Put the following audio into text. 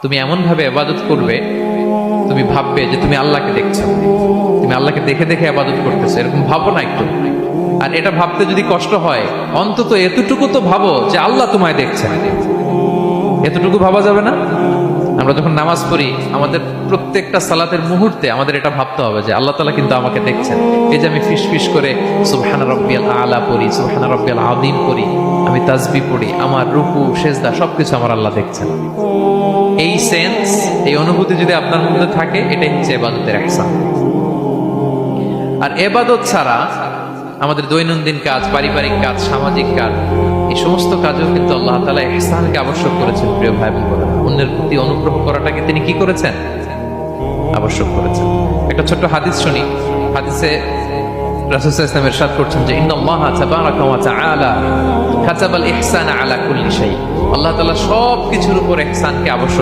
তুমি এমন ভাবে ইবাদত করবে, তুমি ভাববে যে তুমি আল্লাহকে দেখছো, তুমি আল্লাহকে দেখে দেখে ইবাদত করতেছো, এরকম ভাবো না একটু। আর এটা ভাবতে যদি কষ্ট হয়, অন্তত এতটুকু তো ভাবো যে আল্লাহ তোমায় দেখছেন। এতটুকু ভাবা যাবে না? আমরা যখন নামাজ পড়ি, আমাদের প্রত্যেকটা সালাতের মুহূর্তে আমাদের এটা ভাবতে হবে যে আল্লাহ তাআলা কিন্তু আমাকে দেখছেন। এই যে আমি ফিস করে সুবহানা রাব্বিয়াল আলা পড়ি, সুবহানা রাব্বিয়াল আযীম পড়ি, আমি তাসবিহ পড়ি, আমার রুকু সেজদা সবকিছু আমার আল্লাহ দেখছেন। এই সেন্স, এই অনুভূতি যদি আপনার মধ্যে থাকে, এটাই হচ্ছে ইবাদতের ইহসান। আর ইবাদত ছাড়া আমাদের দৈনন্দিন কাজ, পারিবারিক কাজ, সামাজিক কাজ, এই সমস্ত কাজেও কিন্তু আল্লাহ তাআলা ইহসানকে আবশ্যক করেছেন। প্রিয় ভাই বোনেরা, অন্যের প্রতি অনুগ্রহ করাটাকে তিনি কি করেছেন? আবশ্যক করেছেন। একটা ছোট্ট হাদিস শুনি। হাদিসে রাসূল সাল্লাল্লাহু আলাইহি ওয়াসাল্লাম ইরশাদ করছেন যে ইন্নাল্লাহা তাবারাকা ওয়া তাআলা কাতাবাল ইহসানা আলা কুল্লি শাই। আল্লাহ তাআলা সব কিছুর উপর ইহসানকে আবশ্যক